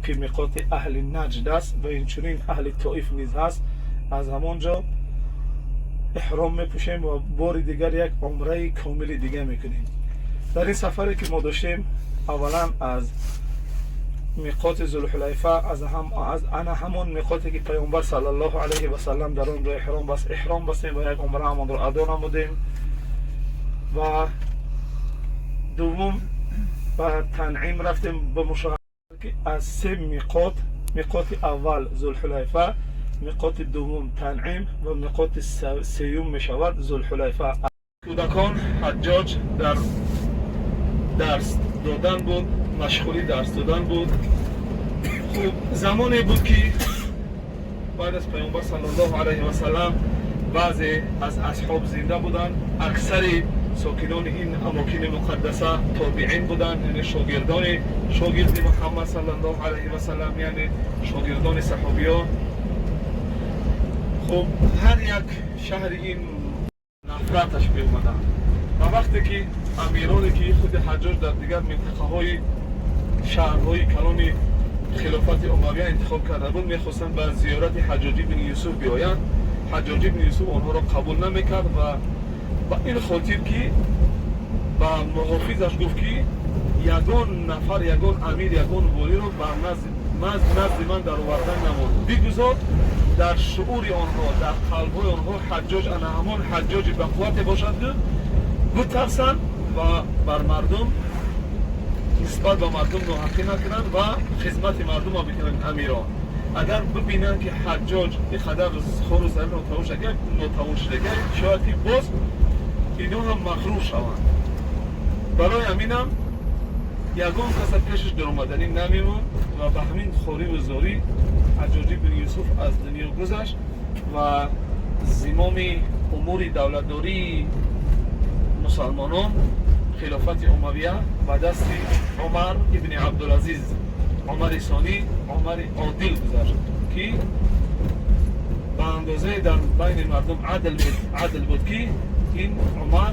که میقات اهل نجد است و اینچنین اهل طائف نیز هست. از همانجا احرام میپوشیم و بار دیگر یک عمره کامل دیگه میکنیم. در این سفری که ما داشتیم اولا از میقات ذوالحلیفه از همون میقاتی که پیامبر صلی الله علیه و سلم در آن را احرام بستیم و یک عمره همان را ادا نمودیم و دوم به تنعیم رفتیم به مشاهده که از سه میقات اول ذوالحلیفه، میقات دوم تنعیم و میقات سیوم میشود ذوالحلیفه. کودکان حجاج در درس دادن بود، مشغولی درس دادن بود. خوب زمانی بود که بعد از پیامبر صلی الله علیه و سلم بعضی از اصحاب زنده بودند. اکثر ساکنان این اماکن مقدسه تابعین بودند، یعنی شاگرد محمد صلی الله علیه و سلم، یعنی شاگردان صحابیان. خب هر یک شهر این نفرتش بیامدند و وقتی که امیرانی که خود حجاج در دیگر منطقه های شهرهای کلان خلافت امویه انتخاب کرده بود میخواستند به زیارت حجاج بن یوسف بیایند. حجاج بن یوسف آنها را قبول نمیکرد و با این خاطر که با محافظش گفت که یگان نفر، یگان امیر، یگان والی را به نزد من در آوردن نمود. بگذار در شعور آنها، در قلب‌های آنها حجاج انا همان حجاج به قوت باشد که بترسند و بر مردم نسبت به مردم ناحقی نکنند و خدمت مردم را بکنند. امیران اگر ببینند که حجاج این قدر خور و زمین ناتوان شده شاید که باز اینا هم مغرور شوند. برای همینم یگان کس پیشش در آمدنی نمیمون و به همین خوری و زاری حجاج بن یوسف از دنیا گذشت و زمام امور دولتداری مسلمانان خلافت امویه به دست عمر ابن عبدالعزیز، عمر ثانی، عمر عادل گذشت که به اندازه در بین مردم عدل بود که این عمر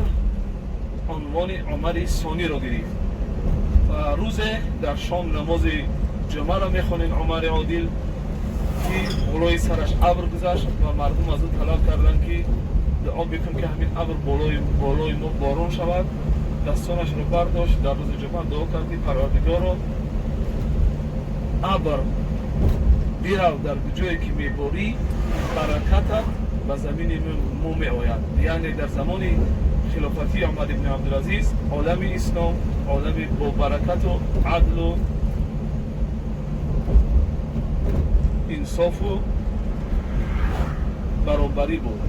عنوان عمر ثانی را گرفت و روز در شام نماز جمعه را میخوانند عمر عادل که بالای سرش ابر گذشت و مردم از او طلب کردند که دعا بکن که همین ابر بالای ما باران شود. دستانش رو برداشت در روز جمعه دعا کردی پروردگارا ابر بیرو در جایی که میباری برکتت به زمین ما میآید. یعنی در زمان خلافتی عمر بن عبدالعزیز عالم اسلام عالم با برکت و عدل و انصاف و برابری بود.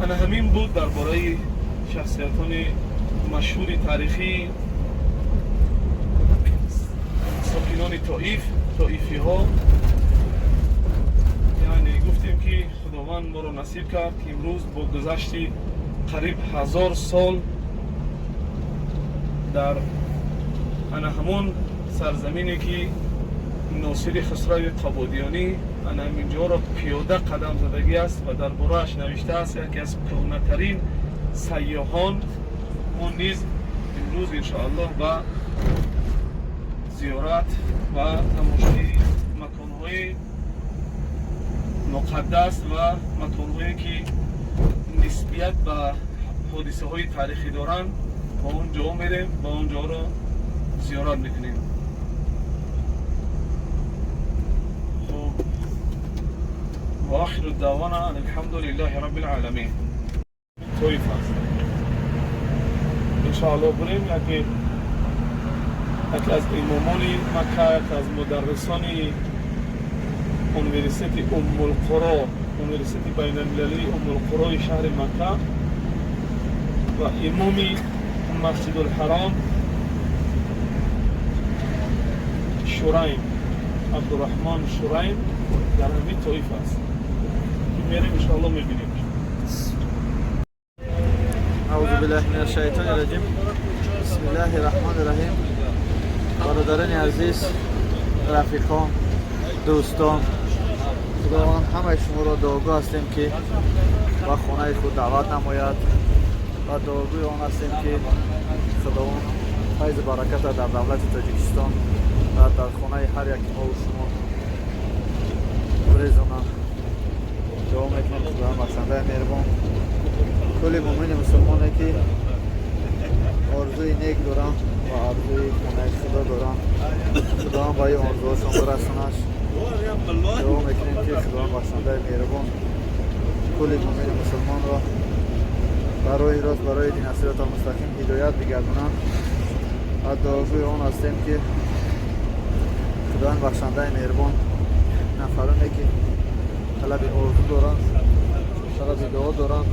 انا همین بود درباره شخصیتان مشهور تاریخی ساکنان طائفی ها. یعنی گفتیم که خداوند ما را نصیب کرد که امروز با گذشتی قریب 1000 سال در انا همون سرزمینی که ناصر خسرو قبادیانی انا همینجا را پیاده قدم زدگی است و در برایش نوشته است یکی از کهنه‌ترین سیاحان ما نیز امروز انشاءالله به زیارت و تماشای مکان‌های مقدس و مکان‌هایی که نسبیت به حادثه‌های تاریخی دارند با اونجا میریم و اونجا را زیارت میکنیم. خب و آخر دعوانا الحمد لله رب العالمین. طائف است انشاءالله بریم یکی از امامان مکه، یک از مدرسان انویسیتی انویسیتی بین المللی القرى شهر مکه و امام مسجد الحرام شورین عبدالرحمن شورین در همین طائف است که میریم انشاءالله میبینیم. اعوذ بالله من الشیطان الرجیم. بسم الله الرحمن الرحیم. برادران عزیز، رفیقان، دوستان، خداوند همه شما را دعاگو هستیم که با خانه خود دعوت نماید و دعاگوی آن هستیم که خداوند فیض برکت در دولت تاجیکستان و در همه هر یک ما و شما بریزانم. دعا میکنم خدا بخشنده مهربان کل مومن مسلمانی که آرزوی نیک دارم و آرزوی خانه خدا دارم، خدا هم با این آرزوهاشون برسونش. دعا میکنیم که خدا بخشنده مهربان کل مومن مسلمان را برای راست برای دین صراط مستقیم هدایت بگردونم. و دعاگوی آن هستیم که خدا بخشنده مهربان نفرانی که طلب آرزو دارن، طلب دعا دارن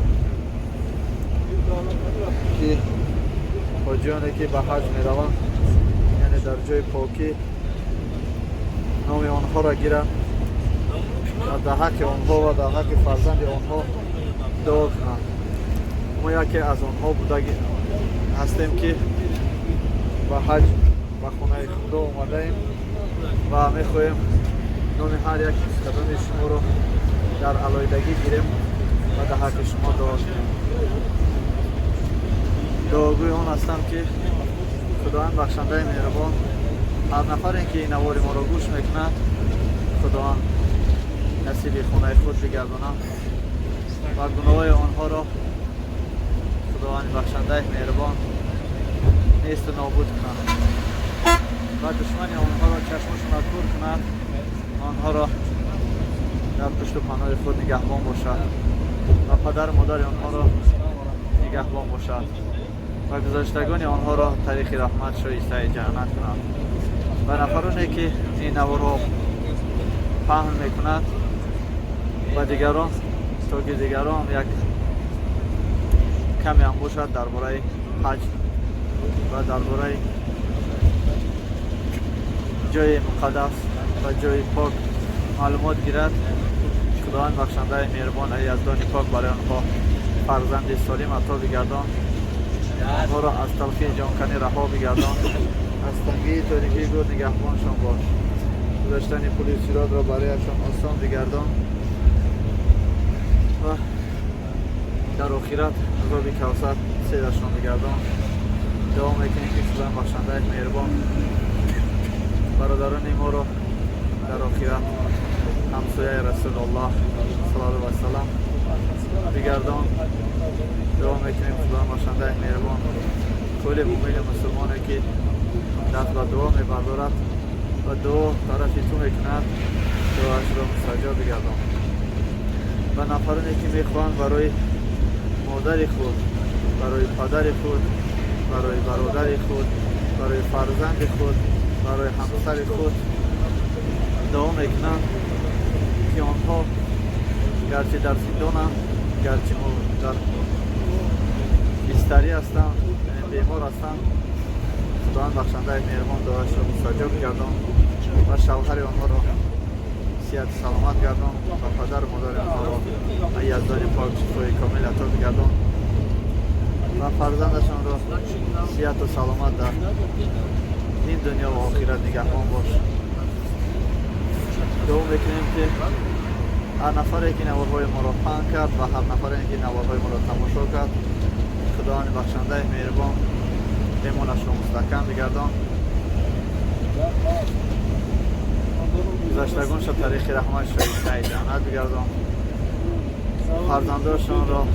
که حاجیانی که به حج می روند یعنی در جای پاکی نام آنها را گیرند و در حق آنها و در حق فرزند آنها دعا کنند. ما یکی از آنها بوده هستیم که به حج به خانه خدا آمده ایم و می خواهیم نام هر یک قدم شما رو در علایدگی گیریم و در حق شما دعا کنیم. دعاگوی آن هستم که خداوند بخشنده مهربان هر نفری که این نوار ما را گوش میکند خداوند نصیب خانه خود بگرداند و گناه آنها را خداوند بخشنده مهربان نیست و نابود کند و دشمن آنها را چشمشون را کور کند، آنها را در پشت و پناه خود نگهبان باشد و پدر مادر آنها را نگهبان باشد و گذشتگان آنها را طریق رحمت شایسته جنت کند و نفرانی که این نوار را پهن میکند و دیگران تا که دیگران یک کمی هم باشد درباره حج و درباره جای مقدس و جای پاک معلومات گیرد. خداوند بخشنده مهربان ای یزدان پاک برای آنها فرزند سالم عطا بگردان، آنها را از تلخی جانکنی رها بگردان، از تنگی تاریکی گور نگهبانشان باش، گذشتن پل صراط را برایشان آسان بگردان و در آخرت عذاب کوثر سیرشان بگردان. دعا میکنیم که خداوند بخشنده مهربان برادران ما را در آخرت همسایه رسول الله صلی الله علیه و سلم بگردان. دعا میکنیم خداوند بخشنده مهربان کل مومن مسلمانی که دست به دعا میبردارد و دعا طرف تو میکند دعاش را مستجاب بگردان. و نفرانی که میخواهند برای مادر خود، برای پدر خود، برای برادر خود، برای فرزند خود، برای همسر خود دعا میکنند که آنها گرچه در زندانند، گرچه در بستری هستند، بیمار هستند، خداوند بخشنده مهربان دعاش را مستجاب گردان و شوهر آنها را صحت سلامت گردان و پدر مادر آنها را یزدان پاک شفای کامل عطا بگردان و فرزندشان را صحت و سلامت در این دنیا و آخرت نگهبان باش. دعا میکنیم که هر نفری که نوارهای ما را پهن کرد و هر نفری که نوارهای ما را تماشا کرد خداوند بخشنده مهربان ایمانش را مستحکم بگردان، گذشتگانش را طریق رحمت شایسته جنت بگردان، فرزندانشان را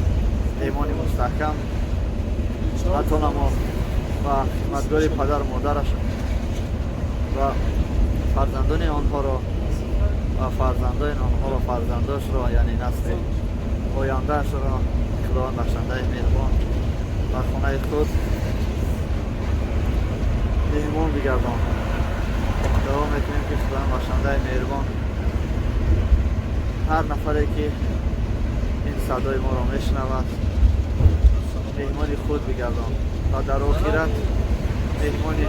ایمان مستحکم عطا نما و خدمتگار پدر مادرشان و فرزندان آنها را و فرزندان آنها را فرزنداش را یعنی نسل آیندهش را خداوند بخشنده مهربان و خانه خود مهمان بگردان. دعا میکنیم که خداوند بخشنده مهربان هر نفری که این صدای ما را میشنود مهمان خود بگردان و در آخرت مهمانی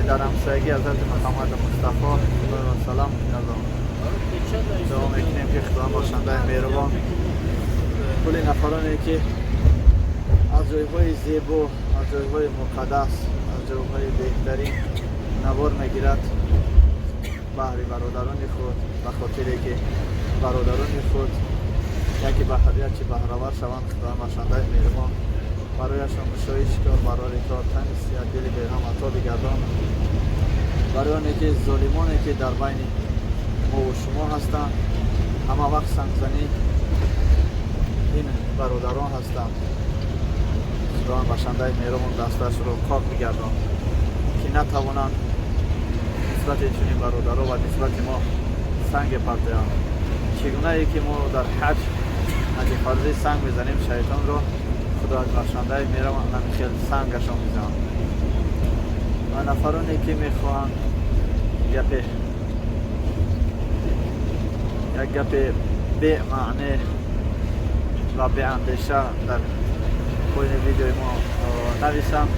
در همسایگی حضرت محمد مصطفی صلی الله علیه و سلم بگردان. دعا میکنیم که خداوند بخشنده مهربان کل نفرانی که از جایهای زیبا، از جایهای مقدس، از جایهای بهترین نوار میگیرد بهر برادران خود به خاطری که برادران خود یکی بهریت چه بهرور شوند خداوند بخشنده مهربان برایشان گشایش کار برای کار تن سیاه دل بیغم عطا بگردان و برای آنه که ظالمانی که در بین ما و شما هستند همه وقت سنگزنی این برادران هستند. خداوند بخشنده مهربان دستش رو پاک بگردان که نتوانند نسبت چنین برادران و نسبت ما سنگ پرتایند. چگونه ای که ما در حج از فرضی سنگ بزنیم شیطان رو، خداوند بخشنده مهربان نمیخیل سنگشان میزنند. و نفرانی که میخواهند یک گپ به معنی و به اندیشه در پایین ویدیوی ما نویسم.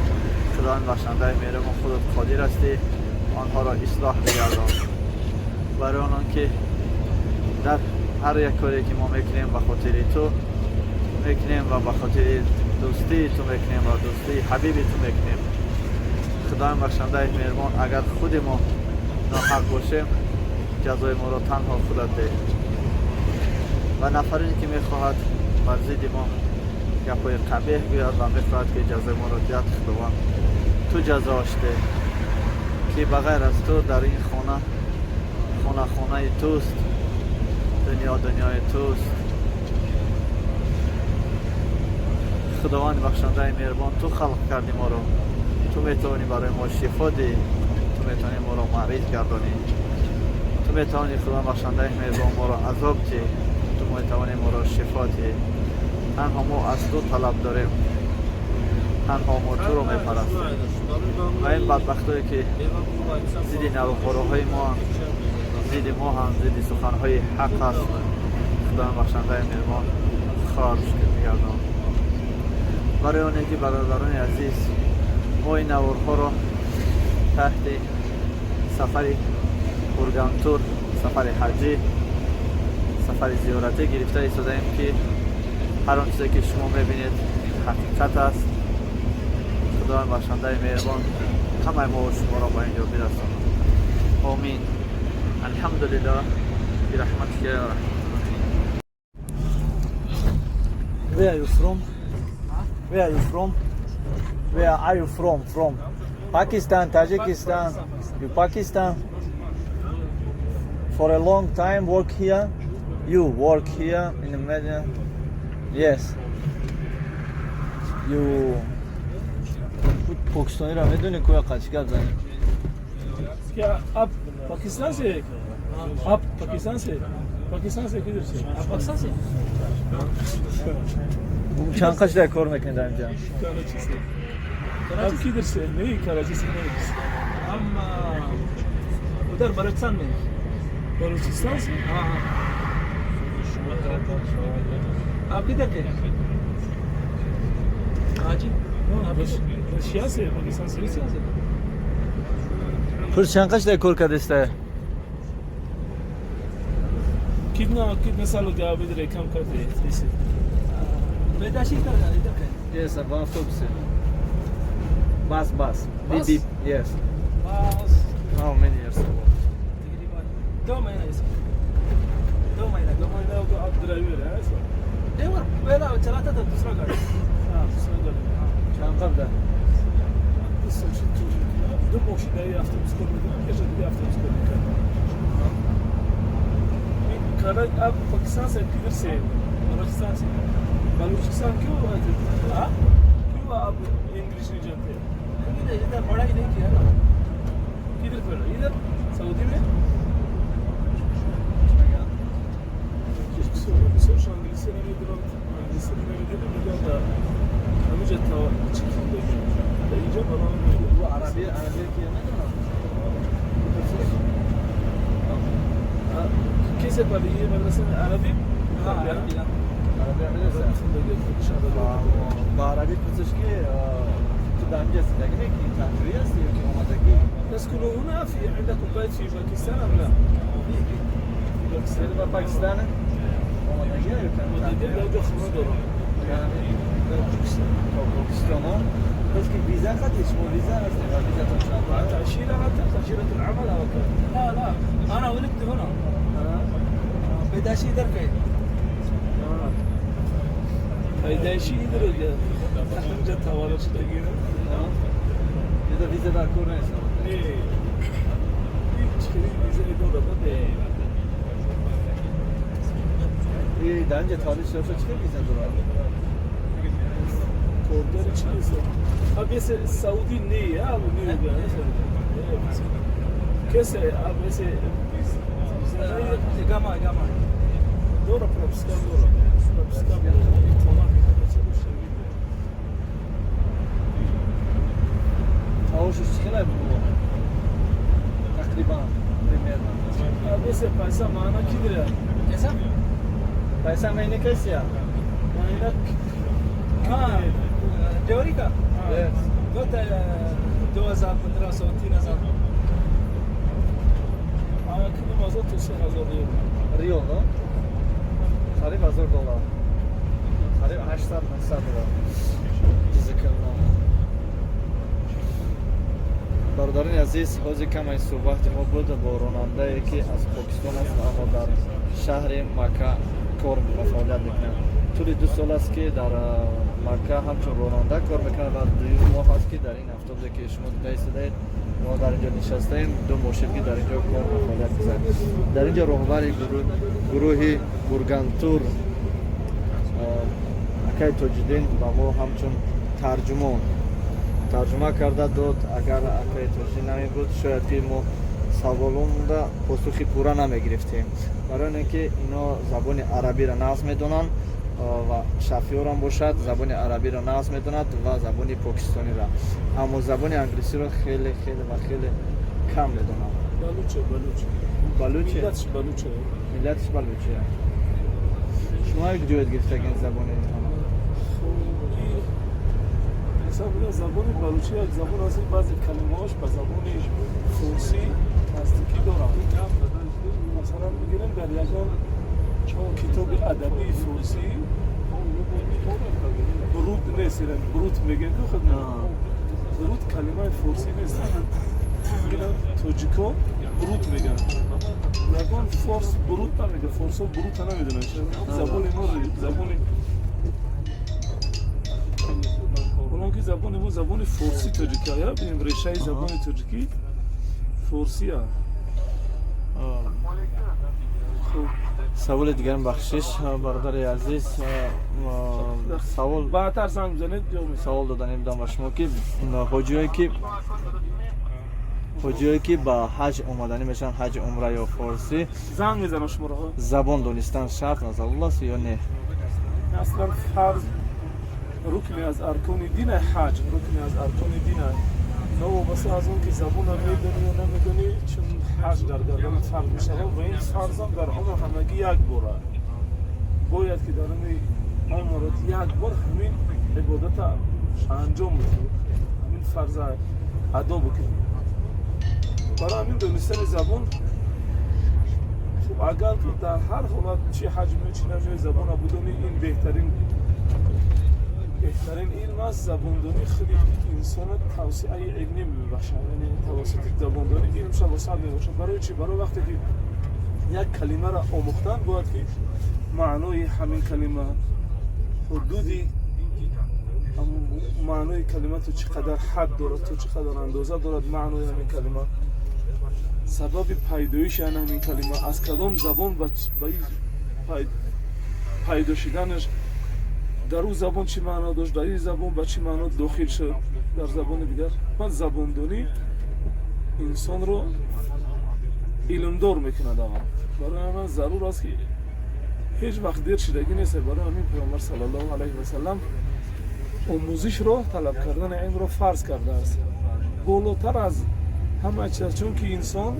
خداوند بخشنده مهربان خودت قادر هستی آنها را اصلاح بگردان. برای آنان که در هر یک کاری که ما میکنیم به خاطر تو میکنیم و به خاطر دوستی تو میکنیم و دوستی حبیبی تو میکنیم. خداوند بخشنده مهربان اگر خود ما ناحق باشیم جزای ما را تنها خودت ده. و نفری که میخواهد بر ضد ما گپای قبیح گوید و میخواهد که جزای ما را دهد، خداوند تو جزاش ده که بغیر از تو در این خانه توست، دنیای توست. خداوند بخشنده مهربان تو خلق کردی ما را، تو میتوانی برای ما شفا دی، تو میتوانی ما را معرض گردانی، تو میتوانی خداوند بخشنده مهربان ما را عذاب دی، تو میتوانی ما را شفا دی. تنها ما از تو طلب داریم، تنها ما تو رو میپرستیم. و این بدبختایی که زیر نروخوراهای ما زیر ما هم زیر سخنهای حق هست، خداوند بخشنده مهربان خارج بگردان. برای آنه که برادران عزیز ما این نوارها را تحت سفر اورگانتور، سفر حجی، سفر زیارتی گرفته ایستاده ایم که هر آن چیزی که شما میبینید حقیقت است. خداوند بخشنده مهربان همه ما و شما را با اینجا برساند. آمین. الحمدلله برحمتك یا رحمت. Where are you from? Where are you from? Where are you from? From Pakistan, Tajikistan. You Pakistan? For a long time work here. You work here in the media. Yes. You پاکستانی را میدونی که قشنگ زنی؟ क्या आप पाकिस्तान से आप पाकिस्तान से किधर से आप पाकिस्तान से چند قش کار میکنید اینجا؟ कराची से आप किधर से नहीं कराची से नहीं हम उधर बलूचिस्तान में बलूचिस्तान से हाँ आप किधर के हाँ जी रशिया से पाकिस्तान से रशिया से फिर چند قش کار کردید؟ कितना साल हो गया आप इधर काम करते हैं इसे बेदाशी कर रहा इधर का Yes, about autobus. Bus. Bus? Beep. Yes. बस How many years ago? तकरीबन 2 महीना इसका 2 महीना तो आप ड्राइवर है ऐसा ड्राइवर पहला चलाता था दूसरा गाड़ी हाँ दूसरा गाड़ी چند قبل؟ दो बॉक्स गाड़ी आफ्टोबस को मिलता है कैसे भी आफ्टोबस को मिलता है कराची आप पाकिस्तान से किधर से बलूचिस्तान से बलूचिस्तान क्यों आए थे हाँ क्यों आप इंग्लिश नहीं जानते इधर पढ़ाई नहीं किया ना किधर पढ़ा इधर सऊदी में بسوش انگلیسی نمیدونم انگلیسی نمیدونم همیشه تا چیزی بگیم در اینجا برام نمیدونم و عربی که ندارم. کیسه پلی یه مدرسه عربی ها عربی با عربی پرسش که تو دانجا زندگی کی تجربه است یا که اومدگی؟ تسكنوا هنا في عندكم بيت في باكستان ام لا؟ في باكستان اومدگی یا که مدتی در خونه دارم پاکستان بس که ویزا خدش مو ویزا هست ویزا تشابه تأشيرة حتى تأشيرة العمل أو كذا لا أنا ولدت هنا بداشي دركي بداشي دركي أنت توالش تجينا إذا ویزا در کور نیست این در اینجا تاریخ شرفه چه میزن دولار؟ کوردر چیزه ابیس سعودی نیه ابو نیه کسی ابیس گاما دورا پرابسکان آوشش چقدر بود؟ تقریبا примерно. ابیس پیسه معنا کی داره؟ पैसा महीने कैसे आ معنا جواری کا گفت 2015 سو 3000 آیا کنی مازاد تو 3000 یورو रियल no قریب $1000 قریب 800 $900 جزاkallah برادران عزیز حوزی کم این صحبت ما بود با راننده که از پاکستان است اما در شهر مکه کار و فعالیت میکنه طول 2 سال است که در مکه همچون راننده کار میکنه و 2 ماه است که در این اتوبوسی که شما دیدید ما در اینجا نشستیم 2 مرشدی در اینجا کار و فعالیت میکنه در اینجا رهبر گروه گورگانتور اکای توجیدین با ما همچون ترجمه کرده داد اگر اکای توجیدین نمی بود شاید که ما سوالون را پاسخی پورا نمیگرفتیم برای اینکه اینا زبان عربی را نظم میدونن و شفیع هم باشد زبان عربی را نظم میدوند و زبان پاکستانی را اما زبان انگلیسی را خیلی کم میدونن بلوچه ملتش بلوچه شما یک جوید گرفته این زبان زبان بلوچی یک زبان از بعضی کلمه‌هاش به زبان فارسی نزدیکی دارند مثلا بگیریم در یکان کتاب ادبی فارسی برود نیست برود میگن که خدمت برود کلمه فارسی نیست میگن توجیکا برود میگن یکان فارس برود نمیگه فارسا برود نمیدونن زبان ما زبان که زبان ما زبان فارسی تاجیکی ها بینیم ریشه زبان تاجیکی فارسی ها سوال دیگر بخشش برادر عزیز سوال بعدتر زنگ بزنید سوال دادنیم دام شما که حجیایی که با حج اومدنی میشن حج عمره یا فارسی زنگ میزنم شما را زبان دونستان شرط نظر الله است یا نه اصلا فرض رکنی از ارکان دین حج رکنی از ارکان دین نو بس از اون که زبان رو میدونی یا نمیدونی چون حج در گردن فرض میشه و این فرض هم در عمر همگی یک باره باید که در این عمرت یک بار همین عبادت انجام بدی همین فرض ادا بکنی برای همین دونستن زبان خب اگر تو در هر حالت چی حجمی چی نمیشه زبان بدونی این بهترین علم است زباندانی خیلی انسان توسعه علمی میبخشه یعنی توسط زباندانی علم شد وسط میبخشه برای چی؟ برای وقتی که یک کلمه را آموختن باید که معنای همین کلمه حدودی معنای کلمه تو چقدر حد دارد تو چقدر اندازه دارد معنای همین کلمه سبب پیدایش همین کلمه از کدام زبان به پیدا شدنش در اون زبان چی معنا داشت در این زبان به چی معنا داخل شد در زبان دیگر پس زباندانی انسان رو علمدار میکنه برای من ضرور است که هیچ وقت دیر شدگی نیست برای همین پیامبر صلی الله علیه و سلم آموزش رو طلب کردن علم رو فرض کرده است بالاتر از همه چیز چون که انسان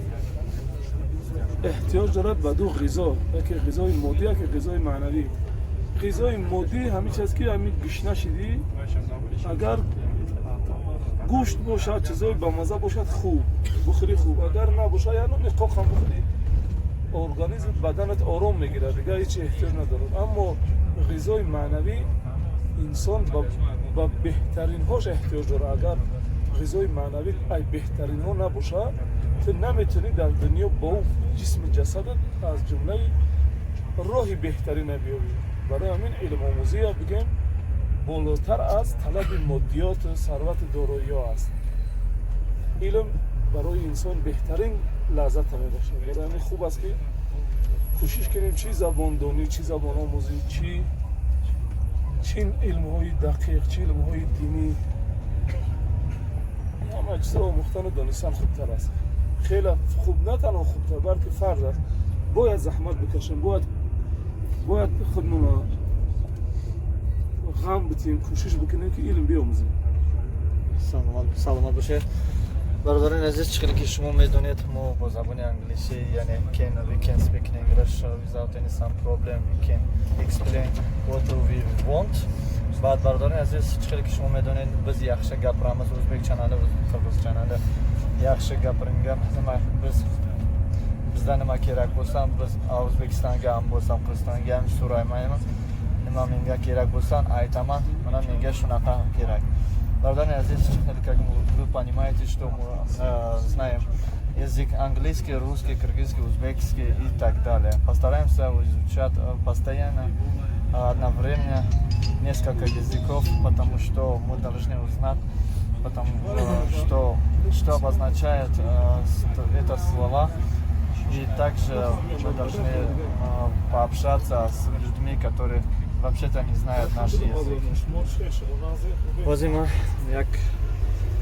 احتیاج دارد به دو غذا یکی غذای مادی یکی غذای معنوی غذای مادی همین چیز که همین گشنه شدی اگر گوشت باشد چیزای با مزه باشد خوب بخوری خوب اگر نباشه یعنی نقاق هم بخوری ارگانیسم بدنت آرام میگیره دیگه هیچ احتیاج نداره اما غذای معنوی انسان با بهترین هاش احتیاج داره اگر غذای معنوی ای بهترین ها نباشه تو نمیتونی در دنیا با جسم جسدت از جمله راهی بهتری نبیابی برای همین علم آموزی بگیم بالاتر از طلب مادیات ثروت دارایی ها است علم برای انسان بهترین لذت میبخشه. برای همین خوب است که کوشش کنیم چی زبان دانی، چی زبان آموزی، چی علم‌های دقیق، چی علم‌های دینی، همه اجزا مختلف دانستن خوبتر است. خیلی خوب، نه تنها خوبتر بلکه فرض است. باید زحمت بکشیم، باید خودمون غم بتیم، کوشش بکنیم که علم بیاموزیم. سلامت باشه. برادران عزیز، چیزی که شما میدونید ما با زبان انگلیسی یعنی we can speak in English without any some problem. We can explain what we want. بعد برادران عزیز، چیزی که شما میدونید biz yaxshi gapiramiz, o'zbek chanali, qirg'iz chanali yaxshi gapiringlar. Nima bizdan nima kerak bo'lsa, biz O'zbekistonga ham bo'lsam, Qirg'izistonga ham so'rayman. Nima menga kerak bo'lsa aytaman, mana menga shunaqa kerak. Братаны, здесь, как вы понимаете, что мы знаем язык английский, русский, кыргызский, узбекский и так далее. Постараемся изучать постоянно, одновременно несколько языков, потому что мы должны узнать, потому что обозначает это слова. И также мы должны пообщаться с людьми, которые вообще-то не знают наш язык. Бозима, як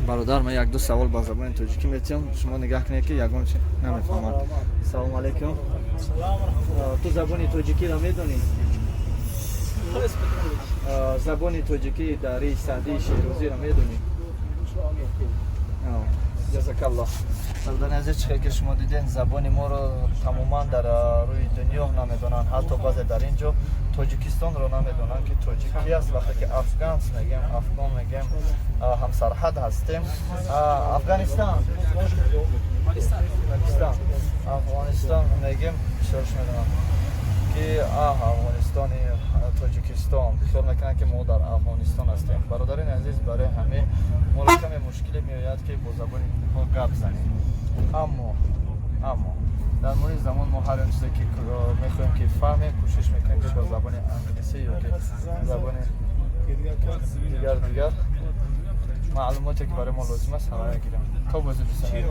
برادر من یک دو سوال با زبان تاجیکی می‌پرسم. شما نگاه کنید که یگان چی نمی‌فهمم. سلام علیکم. تو زبان تاجیکی را می‌دونی؟ زبان تاجیکی داری سعدی شیروزی را می‌دونی؟ جزاک الله. برادر عزیز، چیزی که شما دیدین زبان ما رو تماما در روی دنیا نمی‌دونن، حتی بعضی در اینجا تاجیکستان رو نمی‌دونن که تاجیکی است. وقتی که افغان میگیم هم سرحد هستیم. افغانستان افغانستان میگیم شرش میدونم که افغانستان تاجیکستان خیال میکنن که ما در افغانستان هستیم. برادران عزیز، برای همه کمی مشکلی میآید که با زبان ما گپ زنیم. اما در مورد زمان ما هر چیزی که میخوایم که فهمیم کوشش میکنیم که با زبان انگلیسی یا که زبان دیگر معلوماتی که برای ما لازم است همه گیرم تا بازی بسنیم.